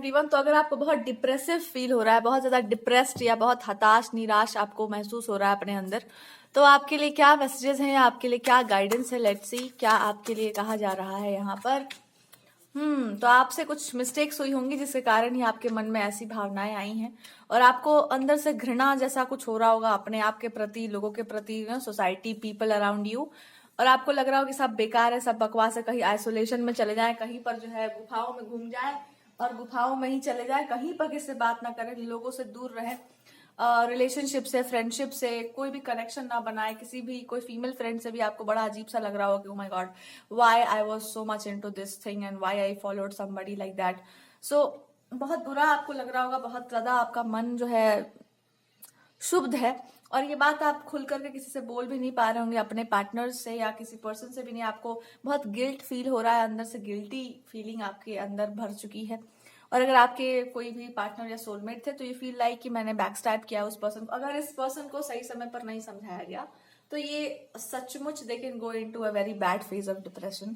Everyone. तो अगर आपको बहुत डिप्रेसिव फील हो रहा है, बहुत ज्यादा डिप्रेस्ड या बहुत हताश निराश आपको महसूस हो रहा है अपने अंदर, तो आपके लिए क्या मैसेजेस हैं, आपके लिए क्या गाइडेंस है, लेट्स सी क्या आपके लिए कहा जा रहा है यहाँ पर। तो आपसे कुछ मिस्टेक्स हुई होंगी जिसके कारण ही आपके मन में ऐसी भावनाएं आई हैं और आपको अंदर से घृणा जैसा कुछ हो रहा होगा अपने आप के प्रति, लोगों के प्रति, सोसाइटी, पीपल अराउंड यू। और आपको लग रहा हो कि सब बेकार है, सब बकवास है, कहीं आइसोलेशन में चले जाएं, कहीं पर जो है गुफाओं में घूम जाएं और गुफाओं में ही चले जाएं, कहीं पर किसी से बात ना करें, लोगों से दूर रहें, रिलेशनशिप से, फ्रेंडशिप से कोई भी कनेक्शन ना बनाए, किसी भी कोई फीमेल फ्रेंड से भी आपको बड़ा अजीब सा लग रहा हो कि oh my God, why I was so much into this thing and why I followed somebody like that. So बहुत बुरा आपको लग रहा होगा, बहुत ज्यादा आपका मन जो है शुभ है और ये बात आप खुल करके किसी से बोल भी नहीं पा रहे होंगे, अपने पार्टनर से या किसी पर्सन से भी नहीं। आपको बहुत गिल्ट फील हो रहा है, अंदर से गिल्टी फीलिंग आपके अंदर भर चुकी है। और अगर आपके कोई भी पार्टनर या सोलमेट थे तो ये फील लाइक कि मैंने बैकस्टैब किया उस पर्सन को। अगर इस पर्सन को सही समय पर नहीं समझाया गया तो ये सचमुच they can go into a very bad phase of depression.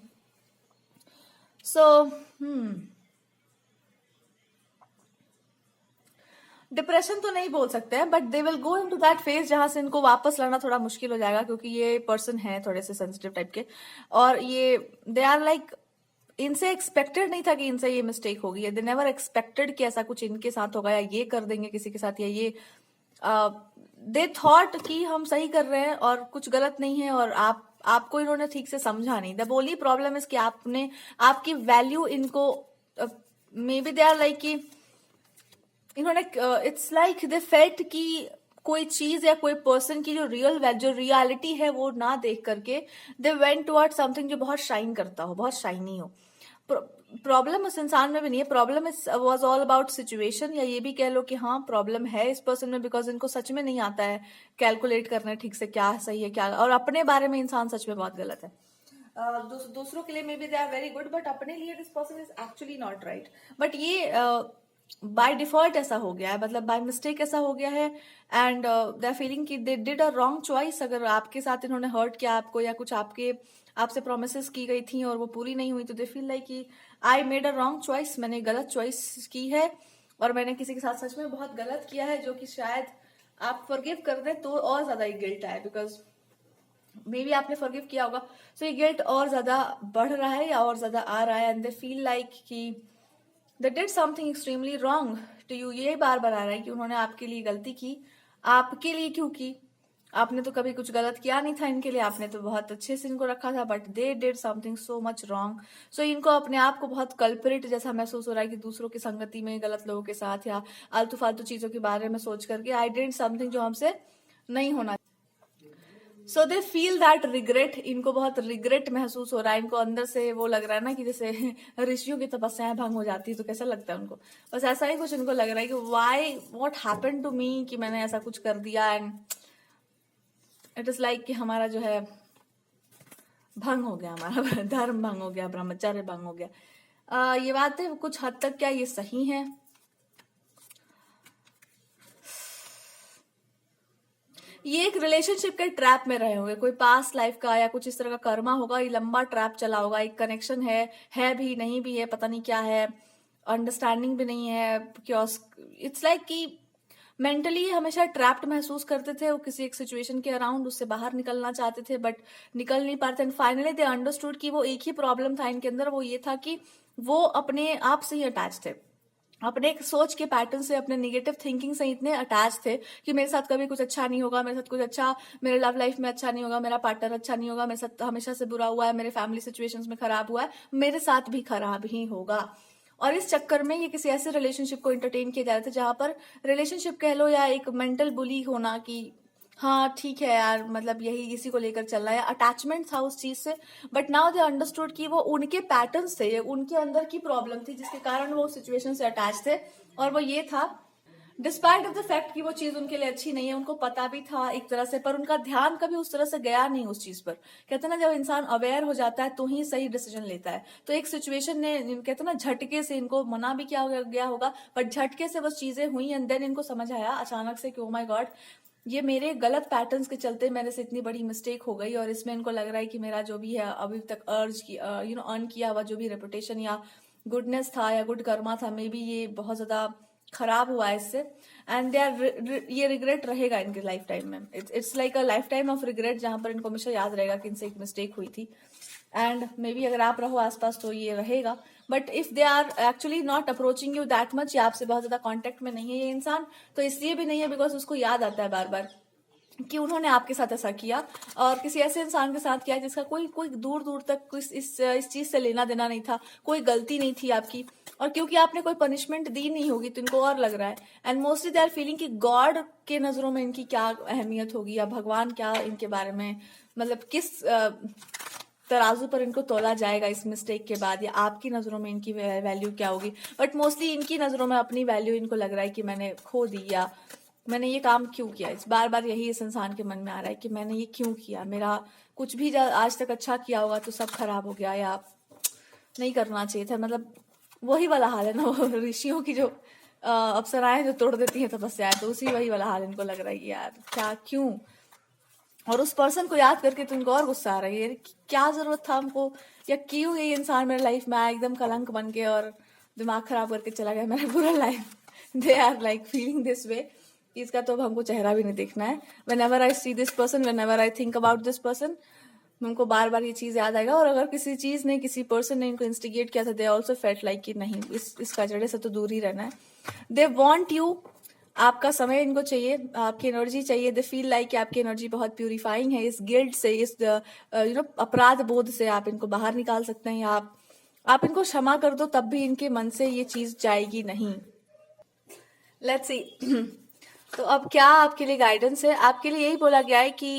So depression तो नहीं बोल सकते हैं, but they will go into that phase जहां से इनको वापस लाना थोड़ा मुश्किल हो जाएगा, क्योंकि ये पर्सन है थोड़े से सेंसिटिव टाइप के और ये दे आर लाइक, इनसे एक्सपेक्टेड नहीं था कि इनसे ये मिस्टेक होगी, दे नेवर एक्सपेक्टेड कि ऐसा कुछ इनके साथ होगा या ये कर देंगे किसी के साथ, या ये दे थॉट कि हम सही कर रहे हैं और कुछ गलत नहीं है और आपको इन्होंने ठीक से समझा नहीं। द ओनली प्रॉब्लम इज कि आपने आपकी वैल्यू इनको maybe they are like कि इन्होंने इट्स लाइक दे फेल्ट कि कोई चीज या कोई पर्सन की जो रियलिटी है वो ना देख करके दे वेंट टुवर्ड समथिंग जो बहुत शाइन करता हो, बहुत शाइनी हो। प्रॉब्लम उस इंसान में भी नहीं है, problem was all about situation, या ये भी कह लो कि हाँ प्रॉब्लम है इस पर्सन में बिकॉज इनको सच में नहीं आता है कैलकुलेट करना ठीक से क्या सही है क्या, और अपने बारे में इंसान सच में बहुत गलत है। दूसरों के लिए maybe they are very good but अपने लिए this person is actually not right. But ये बाय डिफॉल्ट ऐसा हो गया है, मतलब बाय मिस्टेक ऐसा हो गया है एंड दे आर फीलिंग कि they did a wrong choice. अगर आपके साथ इन्होंने हर्ट किया आपको या कुछ आपसे प्रोमिसेस की गई थी और वो पूरी नहीं हुई तो दे फील लाइक कि I made a wrong choice, मैंने गलत चॉइस की है और मैंने किसी के साथ सच में बहुत गलत किया है, जो कि शायद आप फॉरगिव कर दें तो और ज्यादा ये गिल्ट आए, बिकॉज मे बी आपने फॉरगिव किया होगा। सो ये गिल्ट और ज्यादा बढ़ रहा है या और ज्यादा आ रहा है एंड दे फील लाइक कि they did something extremely wrong to you। ये बार बार आ रहा है कि उन्होंने आपके लिए गलती की, आपके लिए क्यों की, आपने तो कभी कुछ गलत किया नहीं था इनके लिए, आपने तो बहुत अच्छे से इनको रखा था, but they did something so much wrong. So इनको अपने आप को बहुत कल्परेट जैसा महसूस हो रहा है कि दूसरों की संगति में, गलत लोगों के साथ या आलतू फालतू चीजों के बारे में सोच करके आई डिड समथिंग जो हमसे नहीं होना। सो दे फील दैट रिग्रेट, इनको बहुत रिग्रेट महसूस हो रहा है, इनको अंदर से वो लग रहा है ना कि जैसे ऋषियों की तपस्याएं भंग हो जाती है तो कैसा लगता है उनको, बस ऐसा ही कुछ इनको लग रहा है कि why what happened to me, कि मैंने ऐसा कुछ कर दिया एंड इट इज लाइक कि हमारा जो है भंग हो गया, हमारा धर्म भंग हो गया, ब्रह्मचर्य भंग हो गया। ये बातें कुछ हद तक क्या ये सही है? ये एक रिलेशनशिप के ट्रैप में रहे होंगे, कोई पास्ट लाइफ का या कुछ इस तरह का कर्मा होगा, ये लंबा ट्रैप चला होगा, एक कनेक्शन है भी नहीं भी है, पता नहीं क्या है, अंडरस्टैंडिंग भी नहीं है, इट्स लाइक कि मेंटली हमेशा ट्रैप्ड महसूस करते थे वो किसी एक सिचुएशन के अराउंड, उससे बाहर निकलना चाहते थे बट निकल नहीं पाते एंड फाइनली दे अंडरस्टूड कि वो एक ही प्रॉब्लम था इनके अंदर, वो ये था कि वो अपने आप से ही अटैच थे, अपने एक सोच के पैटर्न से, अपने निगेटिव थिंकिंग से इतने अटैच थे कि मेरे साथ कभी कुछ अच्छा नहीं होगा, मेरे साथ कुछ अच्छा, मेरे लव लाइफ में अच्छा नहीं होगा, मेरा पार्टनर अच्छा नहीं होगा, मेरे साथ हमेशा से बुरा हुआ है, मेरे फैमिली सिचुएशंस में खराब हुआ है, मेरे साथ भी खराब ही होगा। और इस चक्कर में ये किसी ऐसे रिलेशनशिप को एंटरटेन किया जा रहा था जहां पर रिलेशनशिप कह लो या एक मेंटल बुली होना कि हाँ ठीक है यार, मतलब यही इसी को लेकर चल रहा है, अटैचमेंट था उस चीज से। बट नाउ दे अंडरस्टूड कि वो उनके पैटर्न से, उनके अंदर की प्रॉब्लम थी जिसके कारण वो सिचुएशन से अटैच थे, और वो ये था डिस्पाइट ऑफ द फैक्ट कि वो चीज उनके लिए अच्छी नहीं है, उनको पता भी था एक तरह से, पर उनका ध्यान कभी उस तरह से गया नहीं उस चीज पर। कहते हैं ना जब इंसान अवेयर हो जाता है तो ही सही डिसीजन लेता है। तो एक सिचुएशन ने, कहते हैं ना झटके से, इनको मना भी किया गया होगा बट झटके से बस चीजें हुई एंड देन इनको समझ आया अचानक से कि ओ माय गॉड, ये मेरे गलत पैटर्न्स के चलते मेरे से इतनी बड़ी मिस्टेक हो गई, और इसमें इनको लग रहा है कि मेरा जो भी है अभी तक अर्न किया हुआ जो भी रेपुटेशन या गुडनेस था या गुड कर्मा था, मे बी ये बहुत ज्यादा खराब हुआ है इससे, एंड दे आर ये रिग्रेट रहेगा इनके लाइफ टाइम में. It's like a life time of regret, जहां पर इनको हमेशा याद रहेगा कि इनसे एक मिस्टेक हुई थी. एंड मे बी अगर आप रहो आसपास तो ये रहेगा. But if they are actually not approaching you that much, या आपसे बहुत ज्यादा कॉन्टेक्ट में नहीं है ये इंसान, तो इसलिए भी नहीं है बिकॉज उसको याद आता है बार बार कि उन्होंने आपके साथ ऐसा किया, और किसी ऐसे इंसान के साथ किया जिसका कोई कोई दूर दूर तक इस चीज से लेना देना नहीं था, कोई गलती नहीं थी आपकी, और क्योंकि आपने कोई पनिशमेंट दी नहीं होगी तो इनको और लग रहा है. And mostly they are feeling कि गॉड के नजरों में इनकी क्या अहमियत होगी, या भगवान क्या इनके बारे में, मतलब किस तराजू पर इनको तोला जाएगा इस मिस्टेक के बाद, या आपकी नजरों में इनकी वैल्यू क्या होगी. बट मोस्टली इनकी नजरों में अपनी वैल्यू इनको लग रहा है कि मैंने खो दी, या मैंने ये काम क्यों किया. इस बार बार यही इस इंसान के मन में आ रहा है कि मैंने ये क्यों किया, मेरा कुछ भी आज तक अच्छा किया होगा तो सब खराब हो गया, या नहीं करना चाहिए था. मतलब वही वाला हाल है ना, वो ऋषियों की जो अप्सराएं जो तोड़ देती है तपस्या, तो उसी वही वाला हाल इनको लग रहा है कि यार क्या क्यों. और उस पर्सन को याद करके तो इनको और गुस्सा आ रहा है, क्या जरूरत था हमको, या क्यों ये इंसान मेरे लाइफ में आया एकदम कलंक बन के और दिमाग खराब करके चला गया मेरा पूरा life. They are like feeling this way. इसका तो अब हमको चेहरा भी नहीं देखना है. Whenever I see this person, whenever I think about this person, हमको बार बार ये चीज याद आएगा. और अगर किसी चीज ने, किसी पर्सन ने इनको इंस्टिगेट किया था, दे ऑल्सो फेल्ट लाइक कि नहीं, इस कचड़े से तो दूर ही रहना है. दे वॉन्ट यू, आपका समय इनको चाहिए, आपकी एनर्जी चाहिए. दे फील लाइक कि आपकी एनर्जी बहुत प्यूरिफाइंग है. इस गिल्ट से, इस अपराध बोध से आप इनको बाहर निकाल सकते हैं, या आप इनको क्षमा कर दो, तब भी इनके मन से ये चीज जाएगी नहीं. Let's see. तो अब क्या आपके लिए गाइडेंस है. आपके लिए यही बोला गया है कि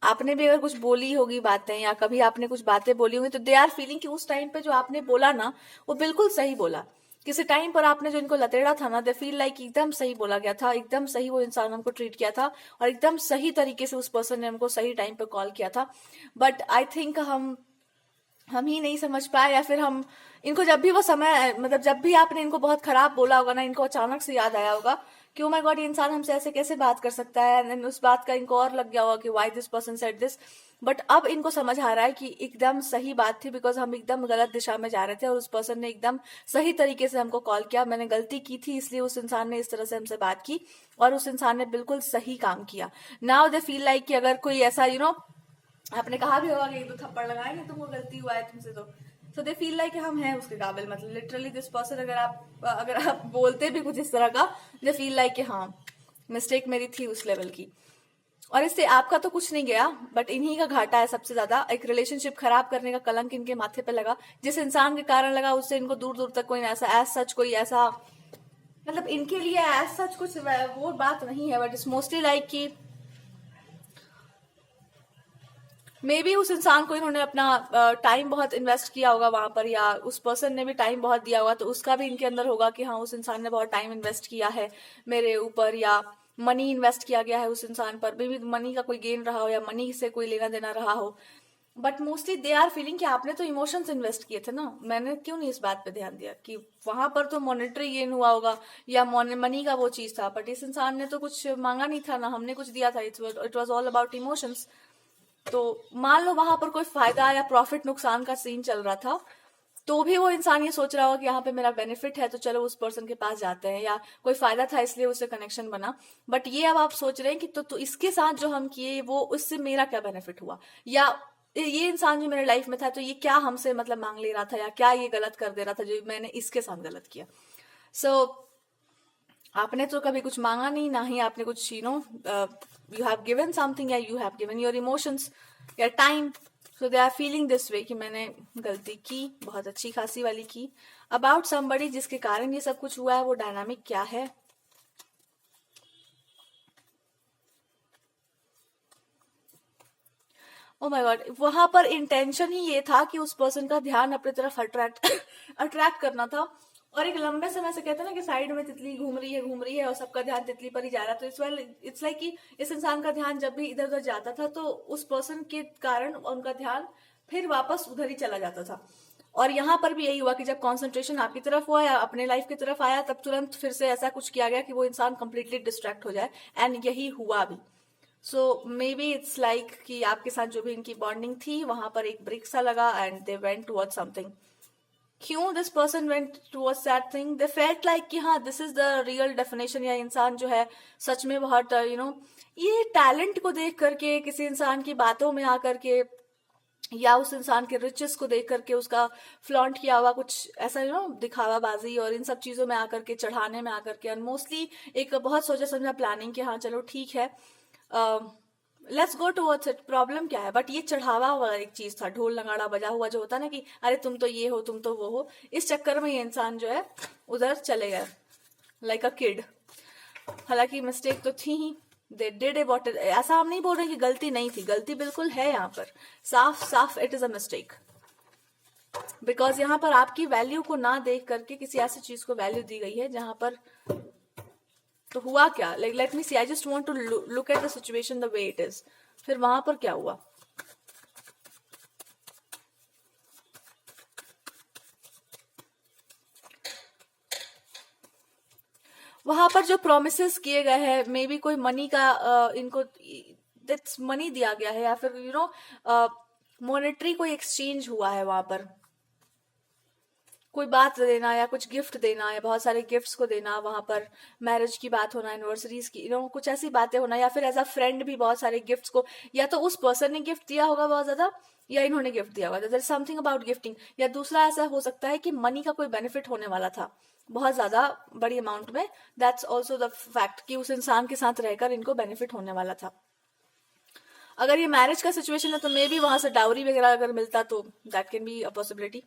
आपने भी अगर कुछ बोली होगी बातें, या कभी आपने कुछ बातें बोली होंगी, तो दे आर फीलिंग कि उस टाइम पे जो आपने बोला ना, वो बिल्कुल सही बोला. किसी टाइम पर आपने जो इनको लतेड़ा था ना, दे फील लाइक एकदम सही बोला गया था, एकदम सही वो इंसान हमको ट्रीट किया था, और एकदम सही तरीके से उस पर्सन ने हमको सही टाइम पे कॉल किया था. बट आई थिंक हम ही नहीं समझ पाए, या फिर हम इनको जब भी वो समय, मतलब जब भी आपने इनको बहुत खराब बोला होगा ना, इनको अचानक से याद आया होगा कि ओ माय गॉड, ये इंसान हमसे ऐसे कैसे बात कर सकता है. एंड उस बात का इनको और लग गया होगा कि why this person said this. But अब इनको समझ आ रहा है कि एकदम सही बात थी, बिकॉज हम एकदम गलत दिशा में जा रहे थे, और उस पर्सन ने एकदम सही तरीके से हमको कॉल किया. मैंने गलती की थी, इसलिए उस इंसान ने इस तरह से हमसे बात की, और उस इंसान ने बिल्कुल सही काम किया. नाउ दे फील लाइक कि अगर कोई ऐसा आपने कहा भी होगा कि एक दो थप्पड़ लगाएंगे, तुमको गलती हुआ है तुमसे, तो दे फील लाइक हम हैं उसके काबिल. मतलब लिटरली दिस पर्सन, अगर आप बोलते भी कुछ इस तरह का, दे फील लाइक कि हाँ, मिस्टेक मेरी थी उस लेवल की. और इससे आपका तो कुछ नहीं गया, बट इन्हीं का घाटा है सबसे ज्यादा. एक रिलेशनशिप खराब करने का कलंक इनके माथे पे लगा, जिस इंसान के कारण लगा, उससे इनको दूर दूर तक कोई ऐसा एज सच कोई ऐसा, मतलब इनके लिए एज सच कुछ वो बात नहीं है. बट इट्स मोस्टली लाइक कि मे बी उस इंसान को इन्होंने अपना टाइम बहुत इन्वेस्ट किया होगा वहां पर, या उस पर्सन ने भी टाइम बहुत दिया होगा, तो उसका भी इनके अंदर होगा कि हाँ, उस इंसान ने बहुत टाइम इन्वेस्ट किया है मेरे ऊपर, या मनी इन्वेस्ट किया गया है उस इंसान पर, मे बी मनी का कोई गेन रहा हो, या मनी से कोई लेना देना रहा हो. But mostly they are feeling कि आपने तो इमोशंस इन्वेस्ट किए थे ना, मैंने क्यों नहीं इस बात पे ध्यान दिया कि वहां पर तो मॉनेटरी गेन हुआ होगा, या मनी का वो चीज था. बट इस इंसान ने तो कुछ मांगा नहीं था ना, हमने कुछ दिया था. It was all about emotions. तो मान लो वहां पर कोई फायदा या प्रॉफिट नुकसान का सीन चल रहा था, तो भी वो इंसान ये सोच रहा होगा कि यहाँ पे मेरा बेनिफिट है, तो चलो उस पर्सन के पास जाते हैं, या कोई फायदा था इसलिए उससे कनेक्शन बना. बट ये अब आप सोच रहे हैं कि तो इसके साथ जो हम किए, वो उससे मेरा क्या बेनिफिट हुआ, या ये इंसान जो मेरे लाइफ में था, तो ये क्या हमसे मतलब मांग ले रहा था, या क्या ये गलत कर दे रहा था जो मैंने इसके साथ गलत किया. आपने तो कभी कुछ मांगा नहीं, ना ही आपने कुछ यू हैव गिवन समथिंग, या you have given your emotions या time. So they are feeling this way कि मैंने गलती की, बहुत अच्छी खासी वाली की, अबाउट समबडी, जिसके कारण ये सब कुछ हुआ है. वो डायनामिक क्या है, ओ माय गॉड, वहां पर इंटेंशन ही ये था कि उस पर्सन का ध्यान अपनी तरफ अट्रैक्ट करना था. और एक लंबे समय से कहते हैं ना कि साइड में तितली घूम रही है और सबका ध्यान तितली पर ही जा रहा है. तो इट्स लाइक कि इस इंसान का ध्यान जब भी इधर उधर जाता था, तो उस पर्सन के कारण उनका ध्यान फिर वापस उधर ही चला जाता था. और यहाँ पर भी यही हुआ कि जब कॉन्सेंट्रेशन आपकी तरफ हुआ या अपने लाइफ की तरफ आया, तब तुरंत फिर से ऐसा कुछ किया गया कि वो इंसान कंप्लीटली डिस्ट्रैक्ट हो जाए. एंड यही हुआ भी. सो मे बी इट्स लाइक कि आपके साथ जो भी इनकी बॉन्डिंग थी, वहां पर एक ब्रेक सा लगा, and they went towards something. क्यों this person went towards that thing, they felt like कि हाँ this is the real definition, या इंसान जो है सच में बहुत ये टैलेंट को देख करके, किसी इंसान की बातों में आकर के, या उस इंसान के रिचेस को देख करके उसका फ्लॉन्ट किया हुआ कुछ ऐसा दिखावा बाजी और इन सब चीजों में आकर के, चढ़ाने में आकर के, मोस्टली एक बहुत सोचा समझा प्लानिंग कि हाँ चलो ठीक है let's go towards it, problem क्या है। बट ये चढ़ावा वाला एक चीज था, ढोल नगाड़ा बजा हुआ जो होता है ना कि अरे तुम तो ये हो, तुम तो वो हो, इस चक्कर में ये इंसान जो है उधर चले गए लाइक अ किड। हालांकि मिस्टेक तो थी ही, दे डिड व्हाट, ऐसा हम नहीं बोल रहे कि गलती नहीं थी, गलती बिल्कुल है यहाँ पर, साफ साफ it is a mistake. Because यहाँ पर आपकी वैल्यू को ना देख करके किसी ऐसी चीज को वैल्यू दी गई है जहां पर, तो हुआ क्या, like let me see, I just want to look at the situation the way it is. फिर वहां पर क्या हुआ, वहां पर जो प्रोमिस किए गए हैं, मे बी कोई मनी का इनको दैट्स मनी दिया गया है, या फिर मॉनेटरी कोई एक्सचेंज हुआ है वहां पर, कोई बात देना या कुछ गिफ्ट देना, या बहुत सारे गिफ्ट्स को देना, वहां पर मैरिज की बात होना, एनिवर्सरीज की कुछ ऐसी बातें होना, या फिर एज अ फ्रेंड भी बहुत सारे गिफ्ट्स को, या तो उस पर्सन ने गिफ्ट दिया होगा बहुत ज्यादा, या इन्होंने गिफ्ट दिया होगा, there is something about gifting. या दूसरा ऐसा हो सकता है कि मनी का कोई बेनिफिट होने वाला था बहुत ज्यादा बड़ी अमाउंट में, दैट्स ऑल्सो द फैक्ट कि उस इंसान के साथ रहकर इनको बेनिफिट होने वाला था। अगर ये मैरिज का सिचुएशन है तो मे बी वहां से डाउरी वगैरह अगर मिलता तो that can be a possibility.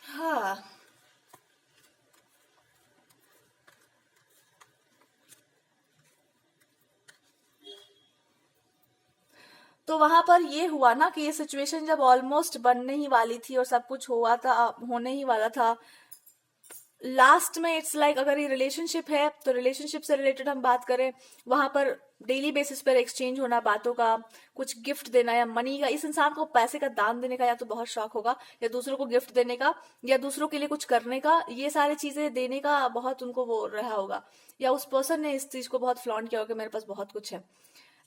हाँ, तो वहां पर ये हुआ ना कि ये सिचुएशन जब ऑलमोस्ट बनने ही वाली थी और सब कुछ हुआ था, होने ही वाला था, लास्ट में इट्स लाइक अगर ये रिलेशनशिप है तो रिलेशनशिप से रिलेटेड हम बात करें, वहां पर डेली बेसिस पर एक्सचेंज होना बातों का, कुछ गिफ्ट देना या मनी का, इस इंसान को पैसे का दान देने का या तो बहुत शौक होगा, या दूसरों को गिफ्ट देने का, या दूसरों के लिए कुछ करने का, ये सारी चीजें देने का बहुत उनको वो रहा होगा, या उस पर्सन ने इस चीज को बहुत फ्लॉन्ट किया होगा, मेरे पास बहुत कुछ है,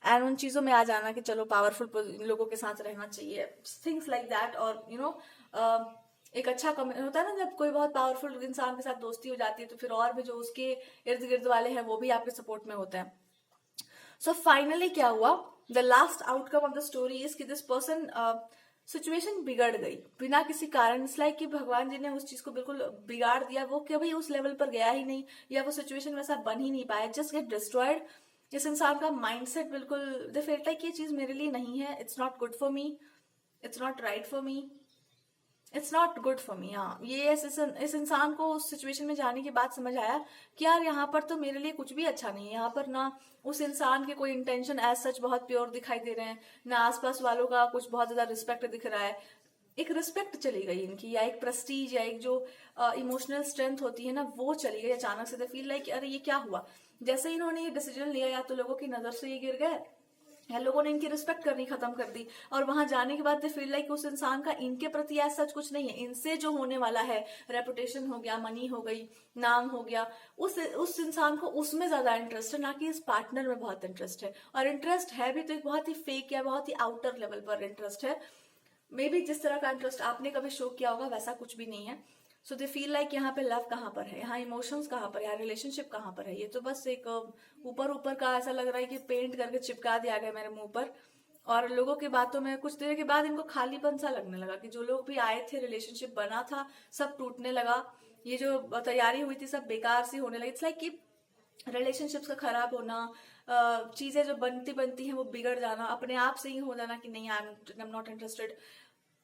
एंड उन चीजों में आ जाना कि चलो पावरफुल लोगों के साथ रहना चाहिए, थिंग्स लाइक दैट। और एक अच्छा होता है ना जब कोई बहुत पावरफुल इंसान के साथ दोस्ती हो जाती है, तो फिर और भी जो उसके इर्द गिर्द वाले हैं वो भी आपके सपोर्ट में होते हैं। सो फाइनली क्या हुआ, the last outcome of the story is कि दिस पर्सन सिचुएशन बिगड़ गई बिना किसी कारण, इट्स लाइक कि भगवान जी ने उस चीज को बिल्कुल बिगाड़ दिया, वो कभी उस लेवल पर गया ही नहीं, या वो सिचुएशन वैसा बन ही नहीं पाया, जस्ट गेट डिस्ट्रॉयड। इस इंसान का माइंडसेट बिल्कुल, दे फेल्ट लाइक ये चीज मेरे लिए नहीं है, it's not good for me, it's not right for me, it's not good for me. हाँ, ये इस इंसान को उस सिचुएशन में जाने के बाद समझ आया कि यार यहाँ पर तो मेरे लिए कुछ भी अच्छा नहीं है, यहाँ पर ना उस इंसान के कोई इंटेंशन एज सच बहुत प्योर दिखाई दे रहे हैं, ना आसपास वालों का कुछ बहुत ज्यादा रिस्पेक्ट दिख रहा है, एक रिस्पेक्ट चली गई इनकी, या एक प्रेस्टीज, या एक जो इमोशनल स्ट्रेंथ होती है ना वो चली गई अचानक से। दे फील लाइक अरे ये क्या हुआ, जैसे इन्होंने ये डिसीजन लिया, या तो लोगों की नजर से ये गिर गए, या लोगों ने इनकी रिस्पेक्ट करनी खत्म कर दी, और वहां जाने के बाद दे फील लाइक उस इंसान का इनके प्रति ऐसा सच कुछ नहीं है, इनसे जो होने वाला है, रेपुटेशन हो गया, मनी हो गई, नाम हो गया, उस इंसान को उसमें ज्यादा इंटरेस्ट है, ना कि इस पार्टनर में बहुत इंटरेस्ट है। और इंटरेस्ट है भी तो एक बहुत ही फेक या बहुत ही आउटर लेवल पर इंटरेस्ट है, मे बी जिस तरह का इंटरेस्ट आपने कभी शो किया होगा वैसा कुछ भी नहीं है। सो दे फील लाइक यहाँ पे लव कहाँ पर है, यहाँ इमोशंस कहाँ पर है, यहाँ रिलेशनशिप कहाँ पर है, ये तो बस एक ऊपर ऊपर का ऐसा लग रहा है कि पेंट करके चिपका दिया गया मेरे मुंह पर। और लोगों की बातों में कुछ देर के बाद इनको खालीपन सा लगने लगा कि जो लोग भी आए थे, रिलेशनशिप बना था, सब टूटने लगा, ये जो तैयारी हुई थी सब बेकार सी होने लगी। इट्स लाइक कि रिलेशनशिप्स का खराब होना, चीजें जो बनती बनती हैं वो बिगड़ जाना, अपने आप से ही हो जाना कि नहीं I am not interested.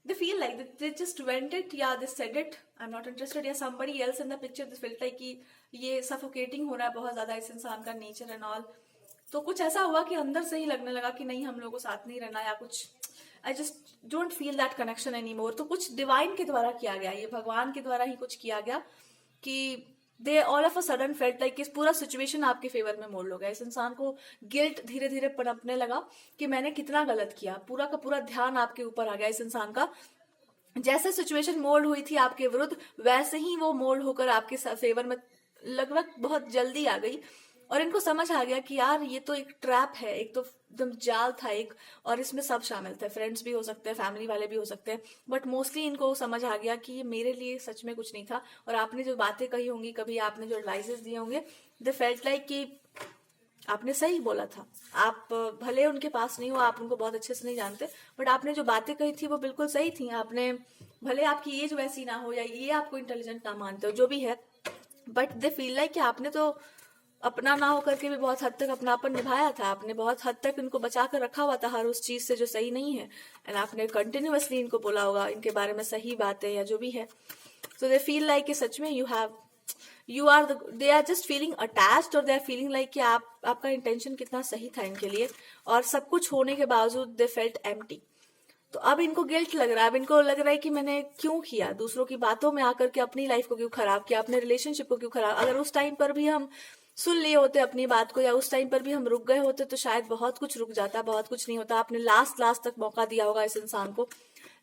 They feel like they just went it, yeah, they said it, I'm not interested, या somebody else in the picture, they felt like कि ये suffocating हो रहा है बहुत ज्यादा इस इंसान का नेचर एंड ऑल। तो कुछ ऐसा हुआ कि अंदर से ही लगने लगा कि नहीं हम लोगों को साथ नहीं रहना, या कुछ I just don't feel that connection any more. तो कुछ डिवाइन के द्वारा किया गया, ये भगवान के द्वारा ही कुछ किया गया कि they all of a sudden felt like इस पूरा सिचुएशन आपके फेवर में मोड़ लो गया। इस इंसान को गिल्ट धीरे धीरे पनपने लगा कि मैंने कितना गलत किया, पूरा का पूरा ध्यान आपके ऊपर आ गया इस इंसान का। जैसे सिचुएशन मोल्ड हुई थी आपके विरुद्ध, वैसे ही वो मोल्ड होकर आपके फेवर में लगभग बहुत जल्दी आ गई। और इनको समझ आ गया कि यार ये तो एक ट्रैप है, एक तो एकदम जाल था एक, और इसमें सब शामिल थे, फ्रेंड्स भी हो सकते हैं, फैमिली वाले भी हो सकते हैं, बट मोस्टली इनको समझ आ गया कि ये मेरे लिए सच में कुछ नहीं था। और आपने जो बातें कही होंगी, कभी आपने जो एडवाइसेस दिए होंगे, दे फेल्ट लाइक कि आपने सही बोला था। आप भले उनके पास नहीं हो, आप उनको बहुत अच्छे से नहीं जानते, बट आपने जो बातें कही थी वो बिल्कुल सही थी। आपने भले आपकी एज वैसी ना हो या ये आपको इंटेलिजेंट ना मानते हो, जो भी है, बट दे फील लाइक कि आपने तो अपना ना होकर के भी बहुत हद तक अपनापन निभाया था, आपने बहुत हद तक इनको बचा कर रखा हुआ था हर उस चीज से जो सही नहीं है, एंड आपने कंटिन्यूअसली इनको बोला होगा इनके बारे में सही बातें या जो भी है। सो दे फील लाइक कि सच में they are just feeling attached, और दे आर फीलिंग लाइक कि आपका इंटेंशन कितना सही था इनके लिए, और सब कुछ होने के बावजूद दे फेल्ट एम्प्टी। तो अब इनको गिल्ट लग रहा है, अब इनको लग रहा है कि मैंने क्यों किया, दूसरों की बातों में आकर के अपनी लाइफ को क्यों खराब किया, अपने रिलेशनशिप को क्यों खराब। अगर उस टाइम पर भी हम सुन लिए होते अपनी बात को, या उस टाइम पर भी हम रुक गए होते, तो शायद बहुत कुछ रुक जाता, बहुत कुछ नहीं होता। आपने लास्ट तक मौका दिया होगा इस इंसान को,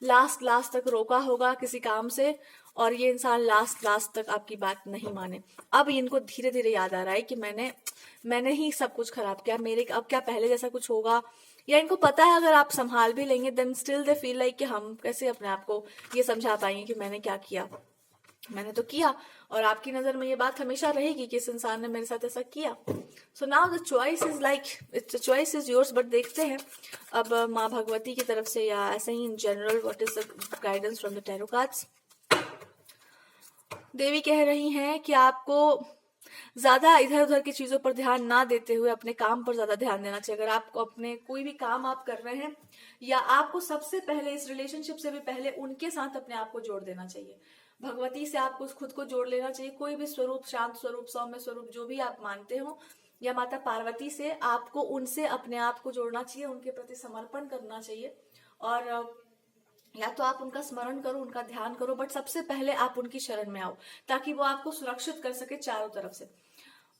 लास्ट तक रोका होगा किसी काम से, और ये इंसान लास्ट तक आपकी बात नहीं माने। अब इनको धीरे धीरे याद आ रहा है कि मैंने ही सब कुछ खराब किया, मेरे अब क्या पहले जैसा कुछ होगा, या इनको पता है अगर आप संभाल भी लेंगे, then still they feel like कि हम कैसे अपने आप को ये समझा पाएंगे कि मैंने क्या किया, मैंने तो किया। और आपकी नजर में ये बात हमेशा रहेगी कि इस इंसान ने मेरे साथ ऐसा किया। So now the choice is like, it's the choice is yours. But देखते हैं अब माँ भगवती की तरफ से या ऐसे ही in general what is the guidance from the tarot cards. देवी कह रही हैं कि आपको ज्यादा इधर उधर की चीजों पर ध्यान ना देते हुए अपने काम पर ज्यादा ध्यान देना चाहिए। अगर आपको अपने कोई भी काम आप कर रहे हैं, या आपको सबसे पहले इस रिलेशनशिप से भी पहले उनके साथ अपने आप को जोड़ देना चाहिए, भगवती से आपको खुद को जोड़ लेना चाहिए। कोई भी स्वरूप, शांत स्वरूप, सौम्य स्वरूप, जो भी आप मानते हो, या माता पार्वती से, आपको उनसे अपने आप को जोड़ना चाहिए, उनके प्रति समर्पण करना चाहिए। और या तो आप उनका स्मरण करो, उनका ध्यान करो, बट सबसे पहले आप उनकी शरण में आओ, ताकि वो आपको सुरक्षित कर सके चारों तरफ से।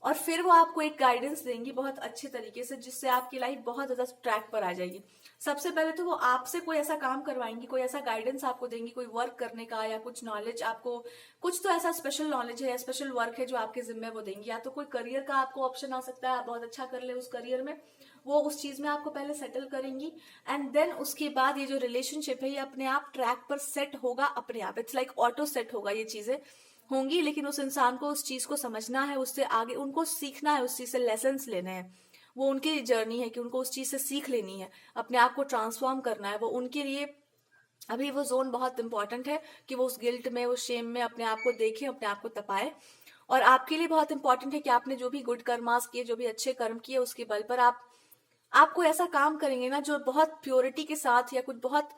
और फिर वो आपको एक गाइडेंस देंगी बहुत अच्छे तरीके से, जिससे आपकी लाइफ बहुत ज्यादा ट्रैक पर आ जाएगी। सबसे पहले तो वो आपसे कोई ऐसा काम करवाएंगी, कोई ऐसा गाइडेंस आपको देंगी, कोई वर्क करने का, या कुछ नॉलेज आपको, कुछ तो ऐसा स्पेशल नॉलेज है या स्पेशल वर्क है जो आपके जिम्मे वो देंगी। या तो कोई करियर का आपको ऑप्शन आ सकता है, आप बहुत अच्छा कर ले उस करियर में, वो उस चीज में आपको पहले सेटल करेंगी, एंड देन उसके बाद ये जो रिलेशनशिप है ये अपने आप ट्रैक पर सेट होगा अपने आप। इट्स लाइक ऑटो सेट होगा, ये चीजें होंगी। लेकिन उस इंसान को उस चीज को समझना है, उससे आगे उनको सीखना है, उस चीज से लेसन्स लेने हैं। वो उनकी जर्नी है कि उनको उस चीज से सीख लेनी है, अपने आप को ट्रांसफॉर्म करना है। वो उनके लिए अभी वो जोन बहुत इंपॉर्टेंट है कि वो उस गिल्ट में, उस शेम में अपने आप को देखे, अपने आप को तपाए। और आपके लिए बहुत इंपॉर्टेंट है कि आपने जो भी गुड कर्मास किए, जो भी अच्छे कर्म किए, उसके बल पर आप कोई ऐसा काम करेंगे ना जो बहुत प्योरिटी के साथ, या कुछ बहुत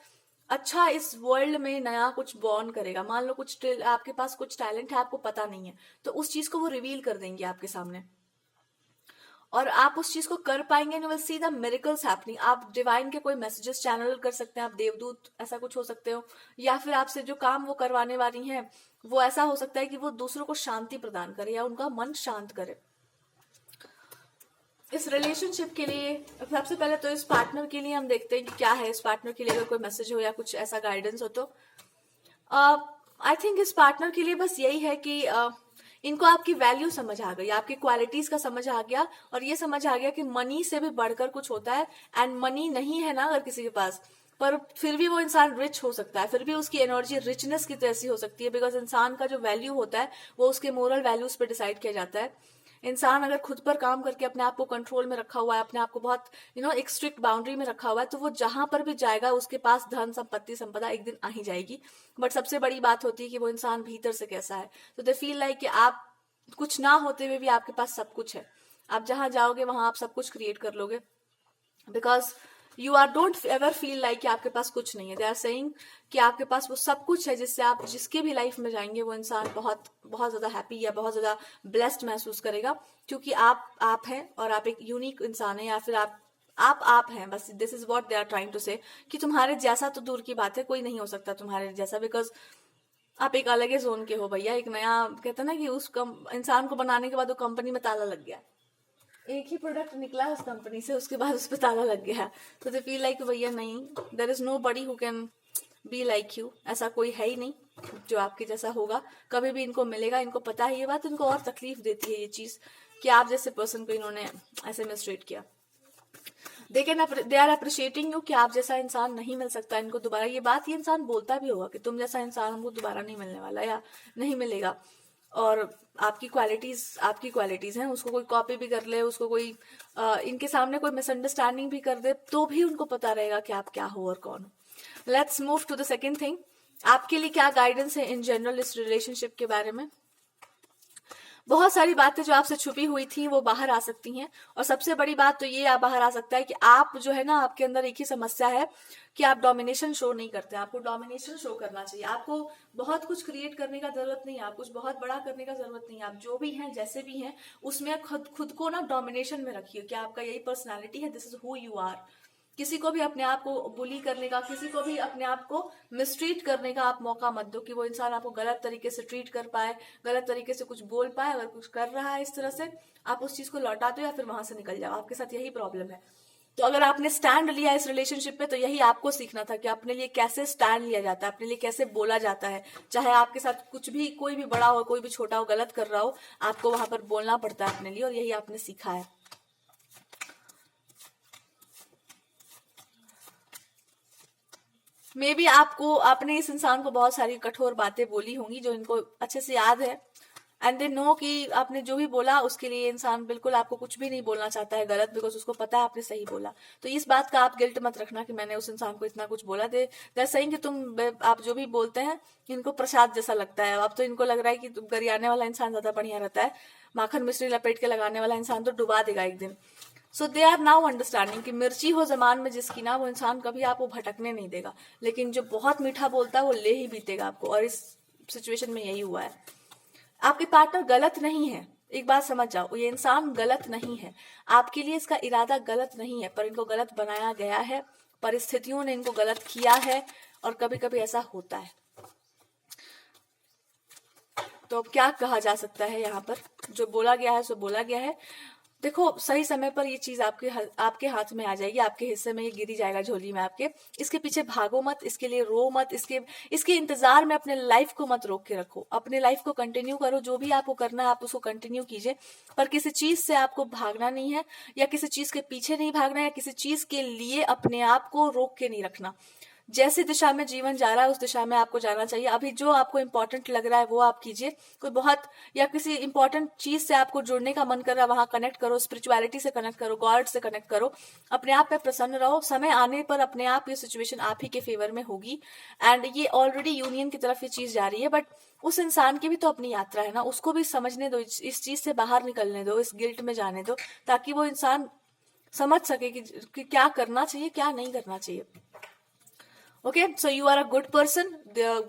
अच्छा इस वर्ल्ड में नया कुछ बॉर्न करेगा। मान लो कुछ आपके पास कुछ टैलेंट है, आपको पता नहीं है, तो उस चीज को वो रिवील कर देंगे आपके सामने, और आप उस चीज को कर पाएंगे, and will see the miracles happening. आप डिवाइन के कोई मैसेजेस चैनल कर सकते हैं, आप देवदूत ऐसा कुछ हो सकते हो, या फिर आपसे जो काम वो करवाने वाली हैं वो ऐसा हो सकता है कि वो दूसरों को शांति प्रदान करे या उनका मन शांत करे। इस रिलेशनशिप के लिए सबसे पहले तो इस पार्टनर के लिए हम देखते हैं कि क्या है इस पार्टनर के लिए, अगर कोई मैसेज हो या कुछ ऐसा गाइडेंस हो तो आई थिंक इस पार्टनर के लिए बस यही है कि इनको आपकी वैल्यू समझ आ गई, आपकी क्वालिटीज का समझ आ गया, और ये समझ आ गया कि मनी से भी बढ़कर कुछ होता है। एंड मनी नहीं है ना अगर किसी के पास, पर फिर भी वो इंसान रिच हो सकता है, फिर भी उसकी एनर्जी रिचनेस की तरह सी हो सकती है। बिकॉज इंसान का जो वैल्यू होता है वो उसके मोरल वैल्यूज पे डिसाइड किया जाता है। इंसान अगर खुद पर काम करके अपने आप को कंट्रोल में रखा हुआ है, अपने आप को बहुत एक स्ट्रिक्ट बाउंड्री में रखा हुआ है, तो वो जहां पर भी जाएगा उसके पास धन संपत्ति संपदा एक दिन आ ही जाएगी। बट सबसे बड़ी बात होती है कि वो इंसान भीतर से कैसा है। तो दे फील लाइक कि आप कुछ ना होते हुए भी आपके पास सब कुछ है, आप जहां जाओगे वहां आप सब कुछ क्रिएट कर लोगे। Because you are don't ever feel like कि आपके पास कुछ नहीं है। दे आर सेइंग कि आपके पास वो सब कुछ है, जिससे आप जिसके भी लाइफ में जाएंगे वो इंसान बहुत बहुत ज्यादा हैप्पी या बहुत ज्यादा ब्लेस्ड महसूस करेगा, क्योंकि आप हैं और आप एक यूनिक इंसान है, या फिर आप हैं। बस this is what they are trying to say, कि तुम्हारे जैसा तो दूर की बात है, कोई नहीं हो सकता तुम्हारे जैसा। बिकॉज आप एक अलग ही जोन के हो भैया। एक नया कहते हैं ना कि उस इंसान को बनाने के बाद वो कंपनी में ताला लग गया, एक ही प्रोडक्ट निकला उस कंपनी से, उसके बाद उस पर ताला लग गया। तो दे फील लाइक भैया नहीं, there is nobody who can be like you. ऐसा कोई है ही नहीं जो आपके जैसा होगा, कभी भी इनको मिलेगा। इनको पता है ये बात, इनको और तकलीफ देती है ये चीज कि आप जैसे पर्सन को इन्होंने ऐसे मिसट्रीट किया। दे आर अप्रिशिएटिंग यू कि आप जैसा इंसान नहीं मिल सकता इनको दोबारा। ये बात ये इंसान बोलता भी होगा कि तुम जैसा इंसान हमको दोबारा नहीं मिलने वाला या नहीं मिलेगा। और आपकी क्वालिटीज हैं, उसको कोई कॉपी भी कर ले, उसको कोई इनके सामने कोई मिसअंडरस्टैंडिंग भी कर दे तो भी उनको पता रहेगा कि आप क्या हो और कौन हो। Let's move to the second thing. आपके लिए क्या गाइडेंस है इन जनरल इस रिलेशनशिप के बारे में। बहुत सारी बातें जो आपसे छुपी हुई थी वो बाहर आ सकती हैं। और सबसे बड़ी बात तो ये बाहर आ सकता है कि आप जो है ना, आपके अंदर एक ही समस्या है कि आप डोमिनेशन शो नहीं करते। आपको डोमिनेशन शो करना चाहिए। आपको बहुत कुछ क्रिएट करने का जरूरत नहीं है, आप कुछ बहुत बड़ा करने का जरूरत नहीं है। आप जो भी हैं, जैसे भी हैं, उसमें खुद को ना डोमिनेशन में रखिए कि आपका यही पर्सनैलिटी है, this is who you are. किसी को भी अपने आप को बुली करने का, किसी को भी अपने आप को मिसट्रीट करने का आप मौका मत दो कि वो इंसान आपको गलत तरीके से ट्रीट कर पाए, गलत तरीके से कुछ बोल पाए। अगर कुछ कर रहा है इस तरह से, आप उस चीज को लौटा दो या फिर वहां से निकल जाओ। आपके साथ यही प्रॉब्लम है। तो अगर आपने स्टैंड लिया इस रिलेशनशिप पे, तो यही आपको सीखना था कि अपने लिए कैसे स्टैंड लिया जाता है, अपने लिए कैसे बोला जाता है। चाहे आपके साथ कुछ भी, कोई भी बड़ा हो, कोई भी छोटा हो, गलत कर रहा हो, आपको वहां पर बोलना पड़ता है अपने लिए, और यही आपने सीखा है। मे बी आपने इस इंसान को बहुत सारी कठोर बातें बोली होंगी जो इनको अच्छे से याद है। एंड दे नो कि आपने जो भी बोला उसके लिए इंसान बिल्कुल आपको कुछ भी नहीं बोलना चाहता है गलत, बिकॉज उसको पता है आपने सही बोला। तो इस बात का आप गिल्ट मत रखना कि मैंने उस इंसान को इतना कुछ बोला। दे सही कि आप जो भी बोलते हैं इनको प्रसाद जैसा लगता है। अब तो इनको लग रहा है कि गरियाने वाला इंसान ज्यादा बढ़िया रहता है, माखन मिश्री लपेट के लगाने वाला इंसान तो डुबा देगा एक दिन। सो दे आर नाउ अंडरस्टैंडिंग कि मिर्ची हो जमान में जिसकी ना, वो इंसान कभी आपको भटकने नहीं देगा। लेकिन जो बहुत मीठा बोलता है वो ले ही बीतेगा आपको। और इस सिचुएशन में यही हुआ है। आपके पार्टनर गलत नहीं है, एक बात समझ जाओ, ये इंसान गलत नहीं है। आपके लिए इसका इरादा गलत नहीं है, पर इनको गलत बनाया गया है, परिस्थितियों ने इनको गलत किया है, और कभी कभी ऐसा होता है। तो अब क्या कहा जा सकता है यहाँ पर, जो बोला गया है सो बोला गया है। देखो, सही समय पर ये चीज आपके हाथ में आ जाएगी, आपके हिस्से में ये गिरी जाएगा झोली में आपके। इसके पीछे भागो मत, इसके लिए रो मत, इसके इंतजार में अपने लाइफ को मत रोक के रखो। अपने लाइफ को कंटिन्यू करो, जो भी आपको करना है आप उसको कंटिन्यू कीजिए, पर किसी चीज से आपको भागना नहीं है, या किसी चीज के पीछे नहीं भागना है, या किसी चीज के लिए अपने आप को रोक के नहीं रखना। जैसी दिशा में जीवन जा रहा है उस दिशा में आपको जाना चाहिए। अभी जो आपको इंपॉर्टेंट लग रहा है वो आप कीजिए। कोई बहुत या किसी इंपॉर्टेंट चीज से आपको जुड़ने का मन कर रहा है, वहां कनेक्ट करो, स्पिरिचुअलिटी से कनेक्ट करो, गॉड से कनेक्ट करो, अपने आप पे प्रसन्न रहो। समय आने पर अपने आप ये सिचुएशन आप ही के फेवर में होगी। एंड ये ऑलरेडी यूनियन की तरफ ये चीज जा रही है, बट उस इंसान की भी तो अपनी यात्रा है ना, उसको भी समझने दो, इस चीज से बाहर निकलने दो, इस गिल्ट में जाने दो, ताकि वो इंसान समझ सके कि क्या करना चाहिए, क्या नहीं करना चाहिए। Okay, so you are a good person.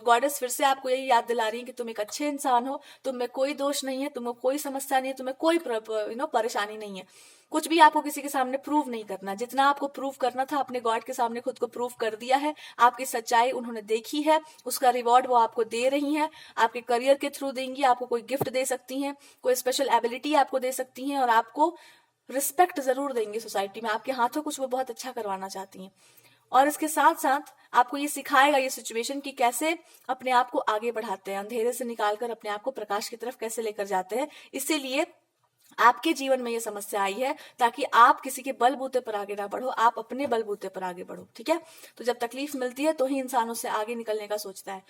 Goddess फिर से आपको यही याद दिला रही है कि तुम एक अच्छे इंसान हो, तुम में कोई दोष नहीं है, तुम्हें कोई समस्या नहीं है, तुम्हें कोई परेशानी नहीं है। कुछ भी आपको किसी के सामने प्रूव नहीं करना। जितना आपको प्रूव करना था अपने गॉड के सामने खुद को प्रूव कर दिया है। आपकी सच्चाई उन्होंने देखी है, उसका रिवॉर्ड वो आपको दे रही हैं। आपके करियर के थ्रू देंगी, आपको कोई गिफ्ट दे सकती हैं, कोई स्पेशल एबिलिटी आपको दे सकती हैं, और आपको रिस्पेक्ट जरूर देंगे सोसाइटी में। आपके हाथों कुछ वो बहुत अच्छा करवाना चाहती हैं। और इसके साथ साथ आपको ये सिखाएगा ये सिचुएशन कि कैसे अपने आप को आगे बढ़ाते हैं, अंधेरे से निकालकर अपने आप को प्रकाश की तरफ कैसे लेकर जाते हैं। इसीलिए आपके जीवन में ये समस्या आई है, ताकि आप किसी के बलबूते पर आगे ना बढ़ो, आप अपने बलबूते पर आगे बढ़ो। ठीक है, तो जब तकलीफ मिलती है तो ही इंसान उससे आगे निकलने का सोचता है।